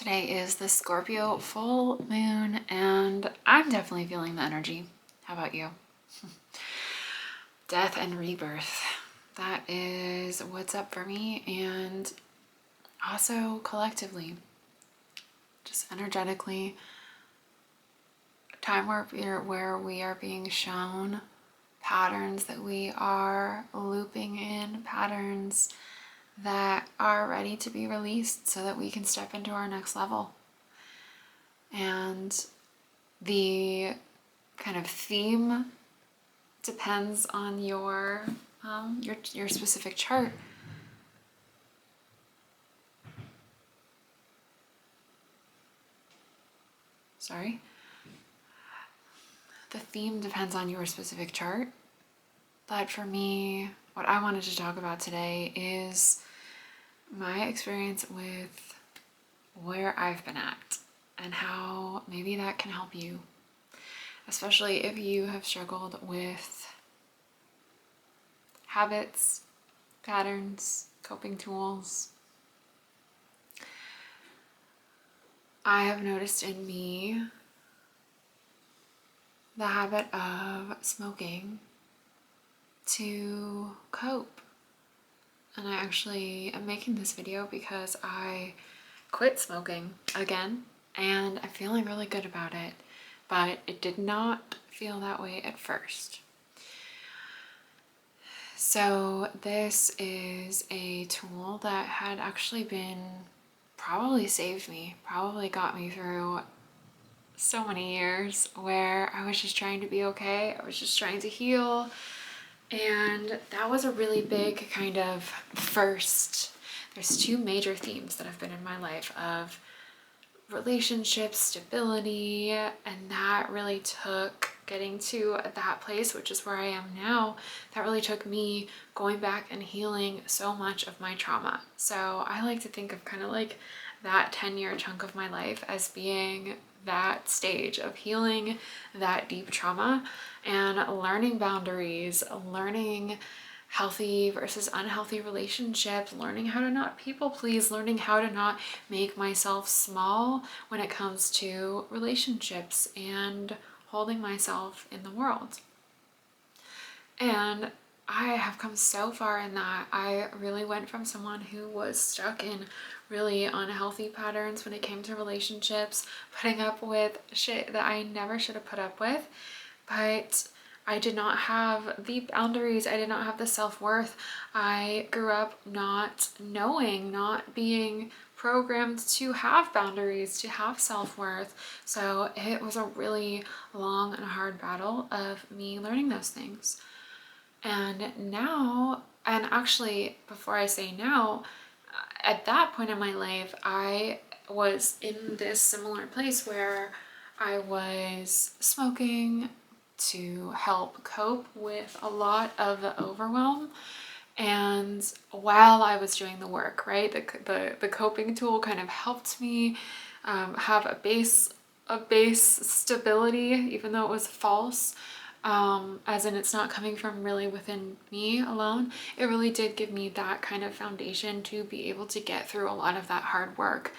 Today is the Scorpio full moon, and I'm definitely feeling the energy. How about you? Death and rebirth. That is what's up for me, and also collectively, just energetically. Time where we are being shown patterns that we are looping in, patterns that are ready to be released so that we can step into our next level. And the kind of theme depends on your specific chart. Sorry. The theme depends on your specific chart. But for me, what I wanted to talk about today is my experience with where I've been at and how maybe that can help you, especially if you have struggled with habits, patterns, coping tools. I have noticed in me the habit of smoking to cope. And I actually am making this video because I quit smoking again and I'm feeling really good about it, but it did not feel that way at first. So this is a tool that had actually probably saved me, probably got me through so many years where I was just trying to be okay. I was just trying to heal. And that was a really big kind of first. There's two major themes that have been in my life of relationships, stability, and that really took getting to that place, which is where I am now. That really took me going back and healing so much of my trauma. So I like to think of kind of like that 10-year chunk of my life as being that stage of healing that deep trauma and learning boundaries, learning healthy versus unhealthy relationships, learning how to not people please, learning how to not make myself small when it comes to relationships and holding myself in the world. And I have come so far in that. I really went from someone who was stuck in really unhealthy patterns when it came to relationships, putting up with shit that I never should have put up with, but I did not have the boundaries. I did not have the self-worth. I grew up not knowing, not being programmed to have boundaries, to have self-worth. So it was a really long and hard battle of me learning those things. And now, and actually before I say now, at that point in my life, I was in this similar place where I was smoking to help cope with a lot of the overwhelm. And while I was doing the work, right, the coping tool kind of helped me have a base stability, even though it was false. As in it's not coming from really within me alone. It really did give me that kind of foundation to be able to get through a lot of that hard work.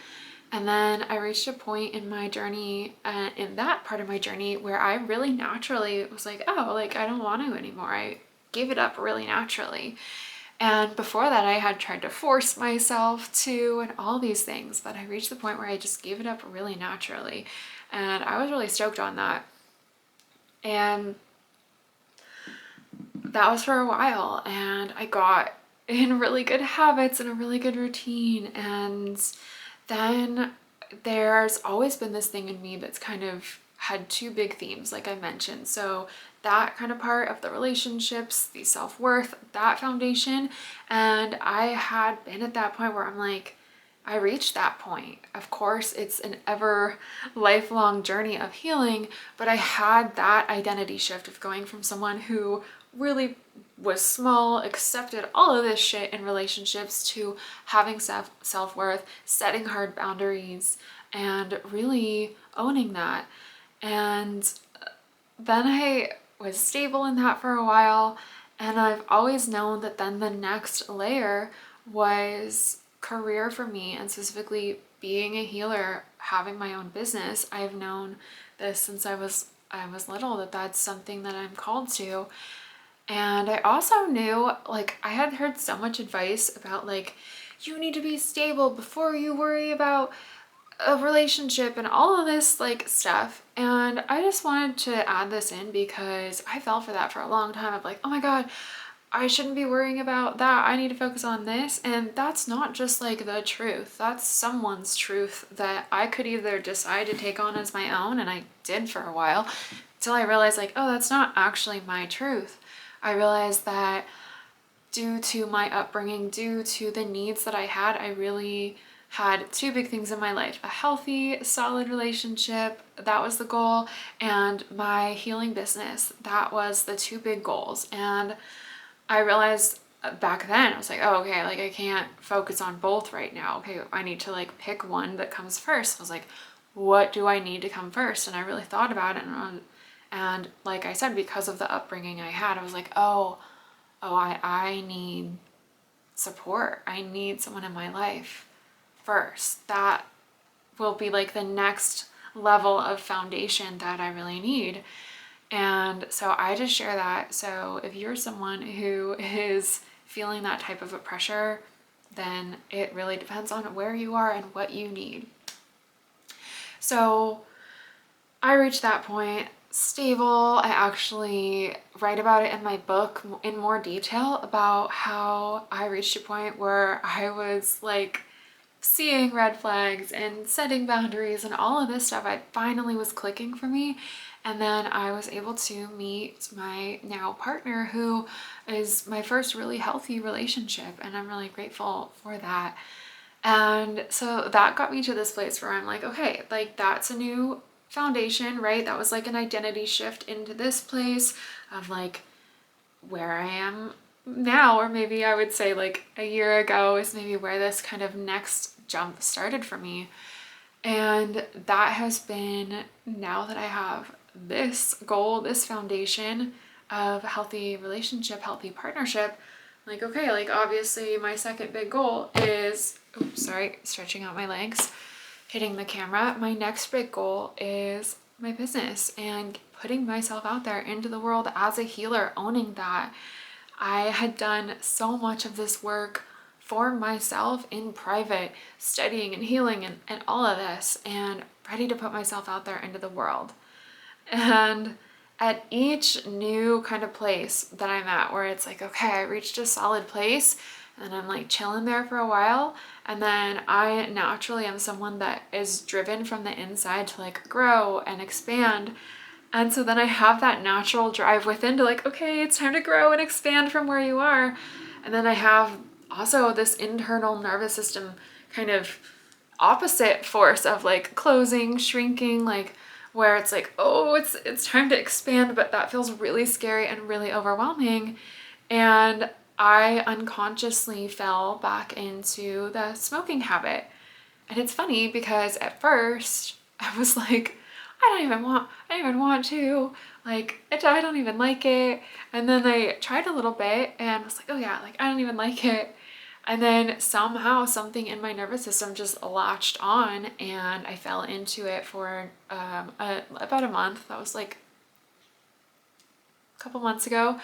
And then I reached a point in my journey, in that part of my journey, where I really naturally was like, oh, like I don't want to anymore. I gave it up really naturally. And before that, I had tried to force myself to and all these things, but I reached the point where I just gave it up really naturally. And I was really stoked on that. And that was for a while, and I got in really good habits and a really good routine. And then there's always been this thing in me that's kind of had two big themes, like I mentioned. So that kind of part of the relationships, the self-worth, that foundation. And I had been at that point where I'm like, I reached that point. Of course, it's an ever lifelong journey of healing, but I had that identity shift of going from someone who really was small, accepted all of this shit in relationships, to having self-worth, setting hard boundaries, and really owning that. And then I was stable in that for a while, and I've always known that then the next layer was career for me, and specifically being a healer, having my own business, I've known this since I was little, that that's something that I'm called to. And I also knew, like, I had heard so much advice about, like, you need to be stable before you worry about a relationship and all of this like stuff. And I just wanted to add this in because I fell for that for a long time of like, oh my God, I shouldn't be worrying about that. I need to focus on this. And that's not just like the truth. That's someone's truth that I could either decide to take on as my own, and I did for a while, until I realized like, oh, that's not actually my truth. I realized that due to my upbringing, due to the needs that I had, I really had two big things in my life: a healthy, solid relationship, that was the goal, and my healing business. That was the two big goals. And I realized back then, I was like, oh, okay, like I can't focus on both right now. Okay, I need to like pick one that comes first. I was like, what do I need to come first? And I really thought about it. And like I said, because of the upbringing I had, I was like, I need support. I need someone in my life first. That will be like the next level of foundation that I really need. And so I just share that. So if you're someone who is feeling that type of a pressure, then it really depends on where you are and what you need. So I reached that point, stable. I actually write about it in my book in more detail about how I reached a point where I was like seeing red flags and setting boundaries and all of this stuff. I finally was clicking for me. And then I was able to meet my now partner, who is my first really healthy relationship. And I'm really grateful for that. And so that got me to this place where I'm like, okay, like that's a new foundation, right? That was like an identity shift into this place of like where I am now, or maybe I would say like a year ago is maybe where this kind of next jump started for me. And that has been, now that I have this goal, this foundation of healthy relationship, healthy partnership, like, okay, like obviously my second big goal is, oops, sorry, stretching out my legs, hitting the camera. My next big goal is my business and putting myself out there into the world as a healer, owning that. I had done so much of this work for myself in private, studying and healing and all of this, and ready to put myself out there into the world. And at each new kind of place that I'm at, where it's like, okay, I reached a solid place, and I'm like chilling there for a while, and then I naturally am someone that is driven from the inside to like grow and expand. And so then I have that natural drive within to like, okay, it's time to grow and expand from where you are. And then I have also this internal nervous system kind of opposite force of like closing, shrinking, like where it's like, oh, it's time to expand, but that feels really scary and really overwhelming. And I unconsciously fell back into the smoking habit. And it's funny because at first I was like, I don't even want to, like, I don't even like it. And then I tried a little bit and was like, oh yeah, like I don't even like it. And then somehow something in my nervous system just latched on, and I fell into it for about a month. That was like a couple months ago,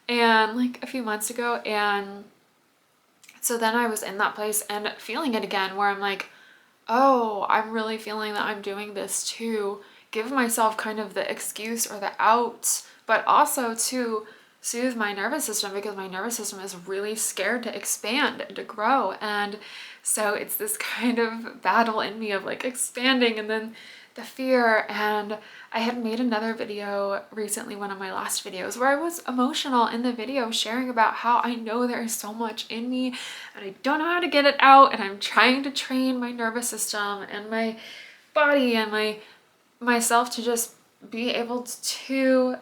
and like a few months ago. And so then I was in that place and feeling it again, where I'm like, oh, I'm really feeling that I'm doing this to give myself kind of the excuse or the out, but also to soothe my nervous system, because my nervous system is really scared to expand and to grow. And so it's this kind of battle in me of like expanding and then the fear. And I had made another video recently, one of my last videos, where I was emotional in the video, sharing about how I know there is so much in me and I don't know how to get it out, and I'm trying to train my nervous system and my body and myself to just be able to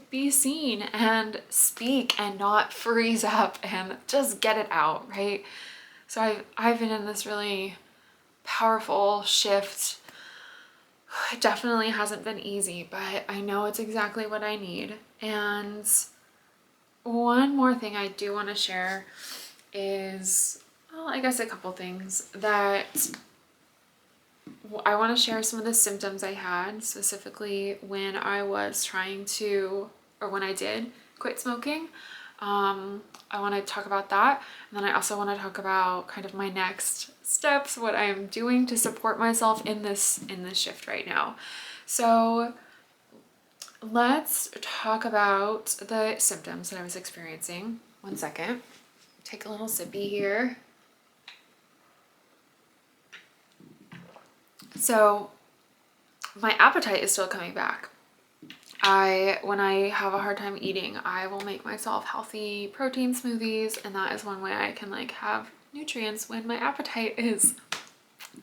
be seen and speak and not freeze up and just get it out, right? So I've been in this really powerful shift. It definitely hasn't been easy, but I know it's exactly what I need. And one more thing I do want to share is, well, I guess a couple things that I want to share. Some of the symptoms I had specifically when I was trying to, or when I did quit smoking. I want to talk about that. And then I also want to talk about kind of my next steps, what I am doing to support myself in this shift right now. So let's talk about the symptoms that I was experiencing. One second. Take a little sippy here. So my appetite is still coming back. When I have a hard time eating, I will make myself healthy protein smoothies, and that is one way I can like have nutrients when my appetite is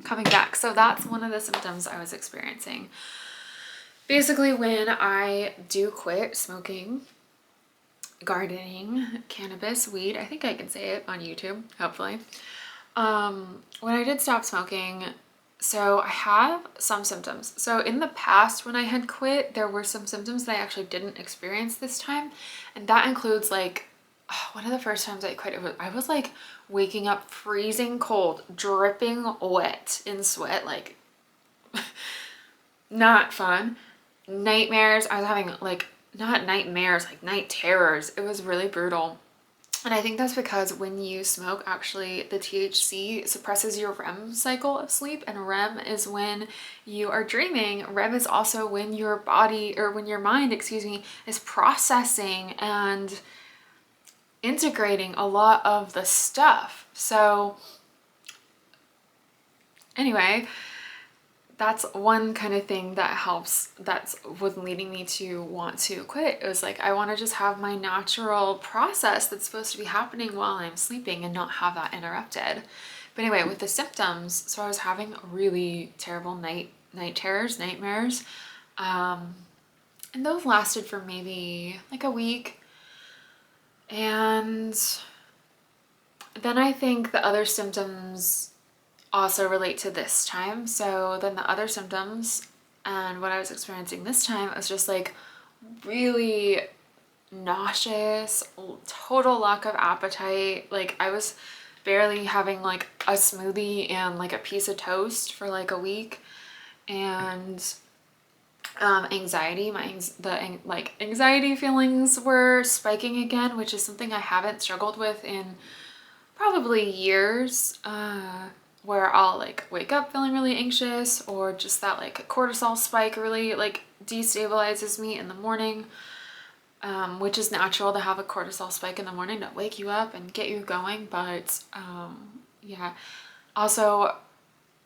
coming back. So that's one of the symptoms I was experiencing. Basically, when I do quit smoking, gardening, cannabis, weed, I think I can say it on YouTube, hopefully. When I did stop smoking, so I have some symptoms. So in the past, when I had quit, there were some symptoms that I actually didn't experience this time. And that includes like, one of the first times I quit, I was like waking up freezing cold, dripping wet in sweat, like not fun. Nightmares. I was having like, not nightmares, like night terrors. It was really brutal. And I think that's because when you smoke, actually the THC suppresses your REM cycle of sleep, and REM is when you are dreaming. REM is also when your body, or when your mind, excuse me, is processing and integrating a lot of the stuff. So anyway, that's one kind of thing that helps, that's what's leading me to want to quit. It was like, I want to just have my natural process that's supposed to be happening while I'm sleeping and not have that interrupted. But anyway, with the symptoms, so I was having really terrible night terrors, nightmares. And those lasted for maybe like a week. And then I think the other symptoms also relate to this time. So then the other symptoms and what I was experiencing this time was just like really nauseous, total lack of appetite. Like I was barely having like a smoothie and like a piece of toast for like a week. And anxiety, anxiety feelings were spiking again, which is something I haven't struggled with in probably years. Where I'll like wake up feeling really anxious, or just that like cortisol spike really like destabilizes me in the morning, which is natural to have a cortisol spike in the morning to wake you up and get you going. But yeah, also,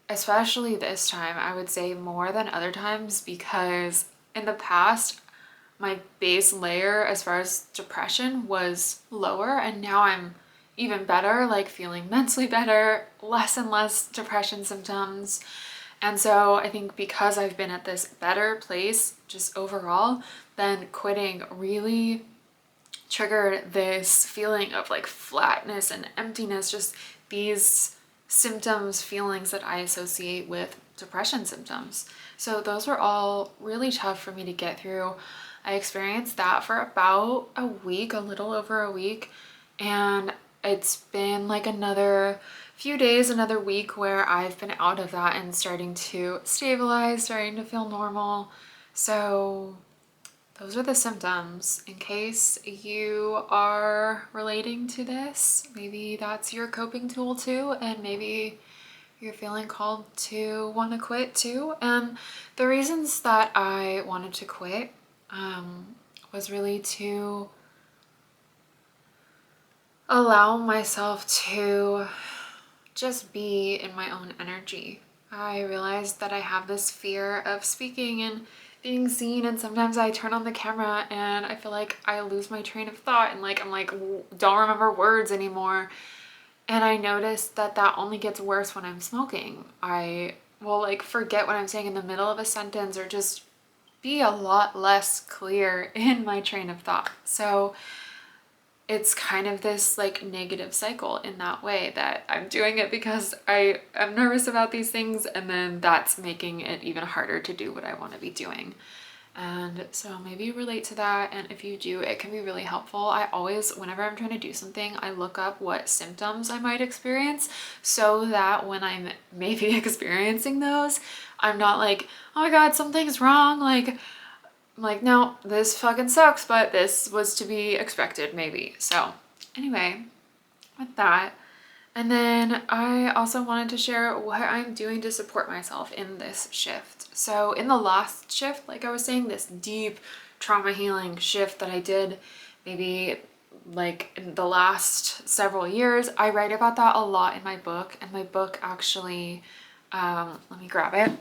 especially this time, I would say more than other times, because in the past, my base layer as far as depression was lower, and now I'm even better, like feeling mentally better, less and less depression symptoms. And so I think because I've been at this better place just overall, then quitting really triggered this feeling of like flatness and emptiness, just these symptoms, feelings that I associate with depression symptoms. So those were all really tough for me to get through. I experienced that for about a week, a little over a week, and it's been like another few days, another week where I've been out of that and starting to stabilize, starting to feel normal. So those are the symptoms. In case you are relating to this, maybe that's your coping tool too, and maybe you're feeling called to want to quit too. And the reasons that I wanted to quit was really to allow myself to just be in my own energy. I realized that I have this fear of speaking and being seen, and sometimes I turn on the camera and I feel like I lose my train of thought, and like I'm like don't remember words anymore. And I noticed that that only gets worse when I'm smoking. I will like forget what I'm saying in the middle of a sentence, or just be a lot less clear in my train of thought. So it's kind of this like negative cycle in that way, that I'm doing it because I am nervous about these things, and then that's making it even harder to do what I want to be doing. And so maybe you relate to that, and if you do, it can be really helpful. I always, whenever I'm trying to do something, I look up what symptoms I might experience so that when I'm maybe experiencing those, I'm not like, oh my god, something's wrong. Like, I'm like, no, this fucking sucks, but this was to be expected maybe. So anyway, with that. And then I also wanted to share what I'm doing to support myself in this shift. So in the last shift, like I was saying, this deep trauma healing shift that I did maybe like in the last several years, I write about that a lot in my book. And my book actually, let me grab it.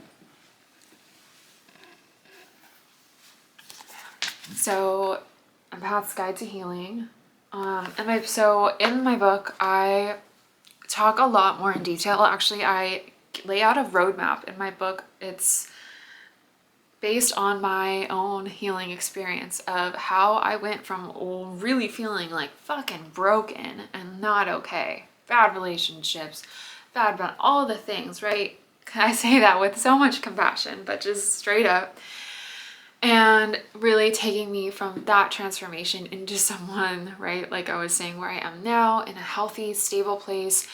So Empath's Guide to Healing. So in my book, I talk a lot more in detail. Actually, I lay out a roadmap in my book. It's based on my own healing experience of how I went from really feeling like fucking broken and not okay, bad relationships, bad, all the things, right? I say that with so much compassion, but just straight up. And really taking me from that transformation into someone, right, like I was saying, where I am now in a healthy, stable place.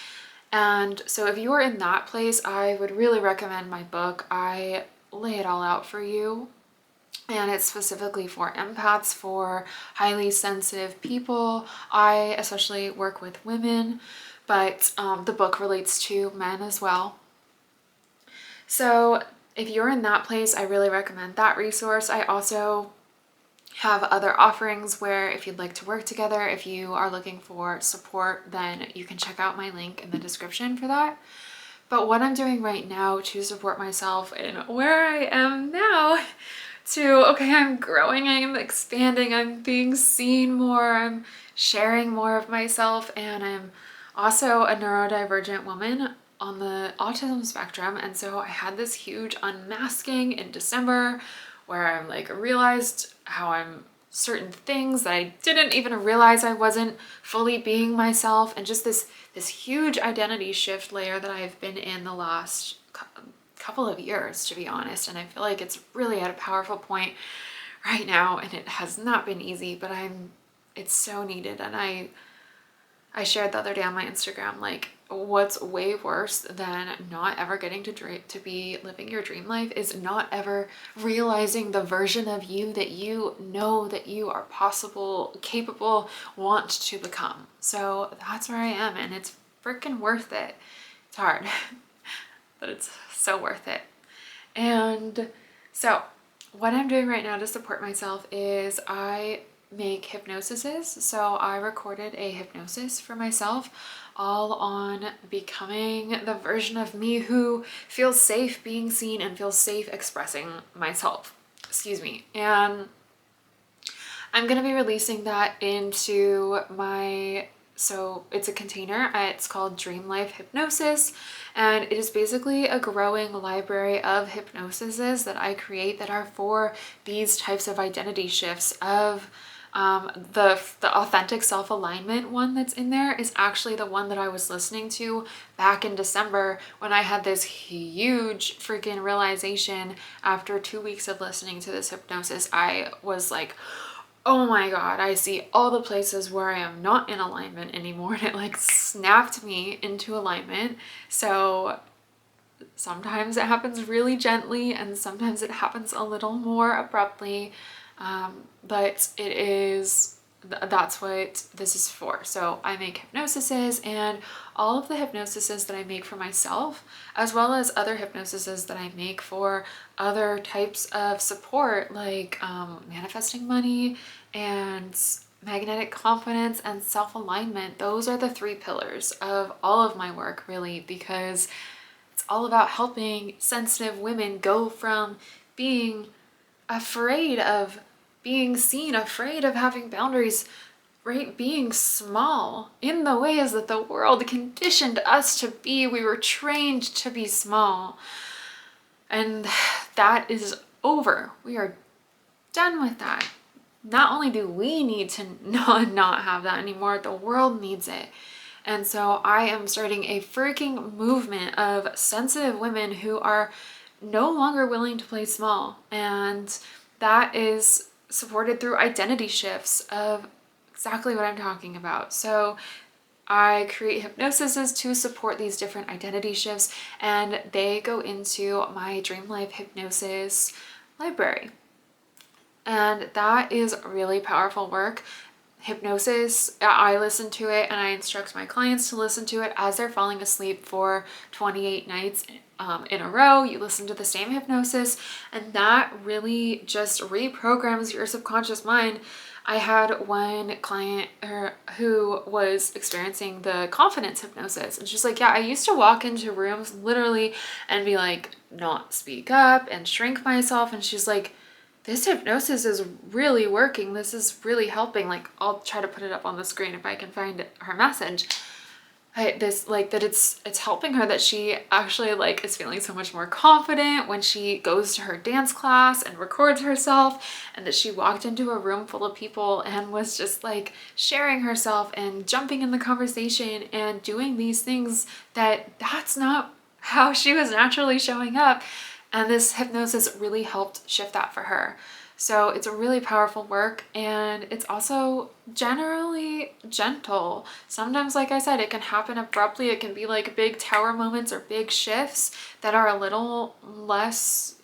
And so if you are in that place, I would really recommend my book. I lay it all out for you. And it's specifically for empaths, for highly sensitive people. I especially work with women, but the book relates to men as well. So if you're in that place, I really recommend that resource. I also have other offerings where if you'd like to work together, if you are looking for support, then you can check out my link in the description for that. But what I'm doing right now to support myself and where I am now to, okay, I'm growing, I'm expanding, I'm being seen more, I'm sharing more of myself, and I'm also a neurodivergent woman on the autism spectrum. And so I had this huge unmasking in December where I'm like realized how I'm certain things that I didn't even realize I wasn't fully being myself, and just this huge identity shift layer that I've been in the last couple of years, to be honest. And I feel like it's really at a powerful point right now, and it has not been easy, but it's so needed. And I shared the other day on my Instagram, like, what's way worse than not ever getting to be living your dream life is not ever realizing the version of you that you know that you are possible, capable, want to become. So that's where I am, and it's freaking worth it. It's hard, but it's so worth it. And so what I'm doing right now to support myself is I make hypnosises. So I recorded a hypnosis for myself, all on becoming the version of me who feels safe being seen and feels safe expressing myself. Excuse me. And I'm going to be releasing that into my, so it's a container. It's called Dream Life Hypnosis, and it is basically a growing library of hypnosises that I create that are for these types of identity shifts. Of the authentic self-alignment one that's in there is actually the one that I was listening to back in December when I had this huge freaking realization. After 2 weeks of listening to this hypnosis, I was like, oh my god, I see all the places where I am not in alignment anymore, and it like snapped me into alignment. So sometimes it happens really gently and sometimes it happens a little more abruptly, but that's what this is for. So I make hypnosises, and all of the hypnosises that I make for myself, as well as other hypnosises that I make for other types of support, like manifesting money and magnetic confidence and self-alignment, those are the 3 pillars of all of my work, really, because it's all about helping sensitive women go from being afraid of being seen, afraid of having boundaries, right? Being small in the ways that the world conditioned us to be. We were trained to be small. And that is over. We are done with that. Not only do we need to not have that anymore, the world needs it. And so I am starting a freaking movement of sensitive women who are no longer willing to play small. And that is supported through identity shifts of exactly what I'm talking about. So I create hypnosis to support these different identity shifts, and they go into my Dream Life Hypnosis library. And that is really powerful work. Hypnosis, I listen to it and I instruct my clients to listen to it as they're falling asleep for 28 nights in a row. You listen to the same hypnosis, and that really just reprograms your subconscious mind. I had one client who was experiencing the confidence hypnosis, and she's like, yeah, I used to walk into rooms literally and be like, not speak up and shrink myself. And she's like, this hypnosis is really working. This is really helping. Like, I'll try to put it up on the screen if I can find her message. It's helping her, that she actually like is feeling so much more confident when she goes to her dance class and records herself, and that she walked into a room full of people and was just like sharing herself and jumping in the conversation and doing these things that's not how she was naturally showing up. And this hypnosis really helped shift that for her. So it's a really powerful work, and it's also generally gentle. Sometimes, like I said, it can happen abruptly. It can be like big tower moments or big shifts that are a little less,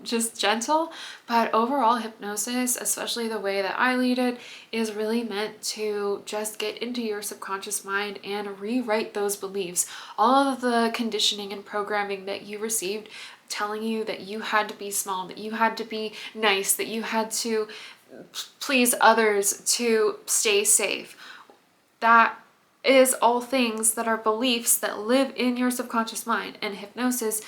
just gentle. But overall, hypnosis, especially the way that I lead it, is really meant to just get into your subconscious mind and rewrite those beliefs. All of the conditioning and programming that you received telling you that you had to be small, that you had to be nice, that you had to please others to stay safe. That is all things that are beliefs that live in your subconscious mind, and hypnosis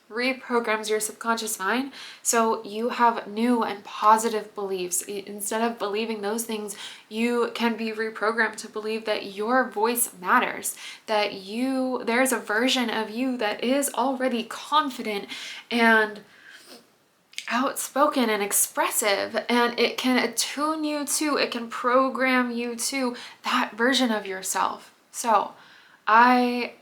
reprograms your subconscious mind so you have new and positive beliefs. Instead of believing those things, you can be reprogrammed to believe that your voice matters, that there's a version of you that is already confident and outspoken and expressive, and it can attune you to, it can program you to that version of yourself. So I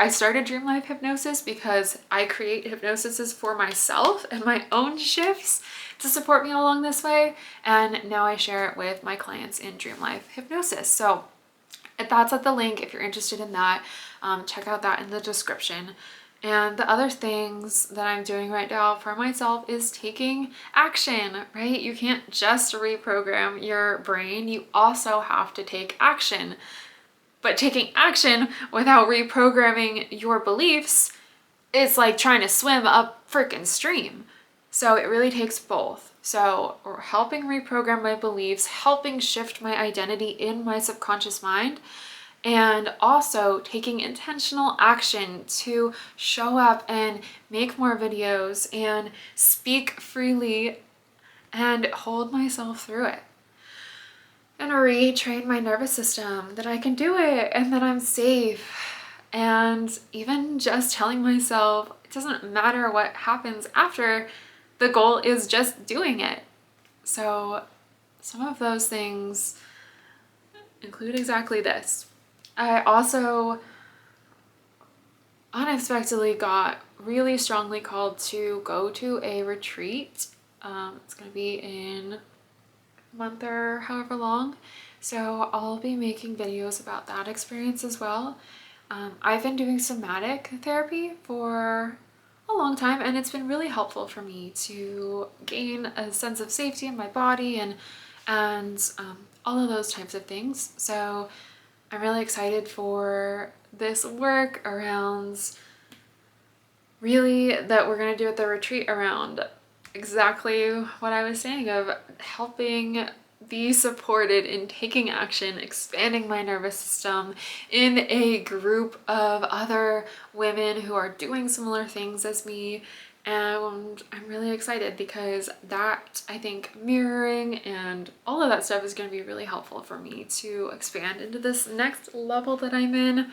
started Dream Life Hypnosis because I create hypnosises for myself and my own shifts to support me along this way, and now I share it with my clients in Dream Life Hypnosis. So that's at the link if you're interested in that. Check out that in the description. And the other things that I'm doing right now for myself is taking action, right? You can't just reprogram your brain, you also have to take action. But taking action without reprogramming your beliefs is like trying to swim up freaking stream. So it really takes both. So helping reprogram my beliefs, helping shift my identity in my subconscious mind, and also taking intentional action to show up and make more videos and speak freely and hold myself through it. And retrain my nervous system that I can do it and that I'm safe. And even just telling myself it doesn't matter what happens after, the goal is just doing it. So some of those things include exactly this. I also unexpectedly got really strongly called to go to a retreat. It's going to be in month or however long, so I'll be making videos about that experience as well. I've been doing somatic therapy for a long time, and it's been really helpful for me to gain a sense of safety in my body and all of those types of things. So I'm really excited for this work around really that we're going to do at the retreat around exactly what I was saying of helping be supported in taking action, expanding my nervous system in a group of other women who are doing similar things as me. And I'm really excited because that, I think, mirroring and all of that stuff is going to be really helpful for me to expand into this next level that I'm in.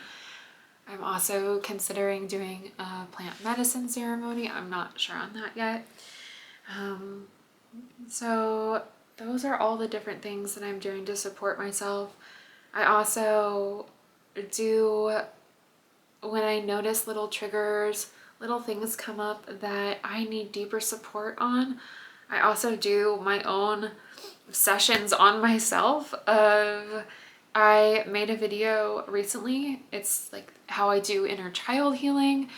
I'm also considering doing a plant medicine ceremony. I'm not sure on that yet. So those are all the different things that I'm doing to support myself. I also do, when I notice little triggers, little things come up that I need deeper support on, I also do my own sessions on myself of, I made a video recently. It's like how I do inner child healing.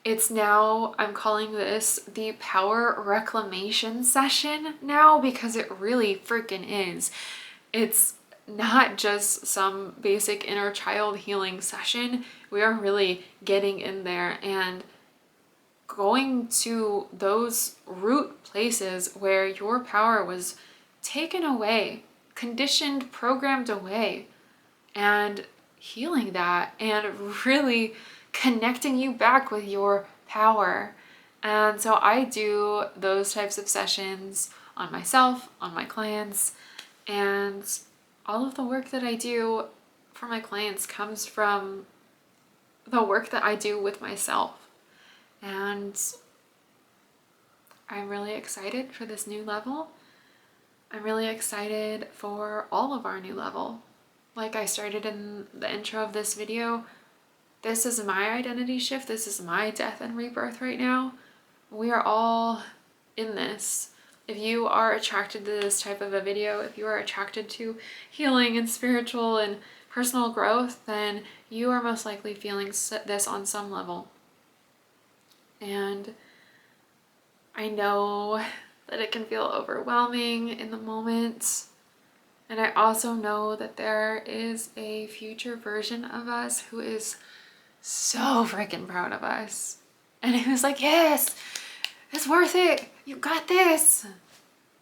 It's now, I'm calling this the power reclamation session now, because it really freaking is. It's not just some basic inner child healing session. We are really getting in there and going to those root places where your power was taken away, conditioned, programmed away, and healing that and really connecting you back with your power. And so I do those types of sessions on myself, on my clients, and all of the work that I do for my clients comes from the work that I do with myself. And I'm really excited for this new level. I'm really excited for all of our new level. Like I started in the intro of this video, this is my identity shift. This is my death and rebirth right now. We are all in this. If you are attracted to this type of a video, if you are attracted to healing and spiritual and personal growth, then you are most likely feeling this on some level. And I know that it can feel overwhelming in the moment. And I also know that there is a future version of us who is so freaking proud of us. And who's like, yes, it's worth it. You got this.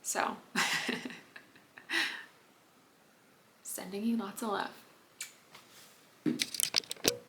So, sending you lots of love.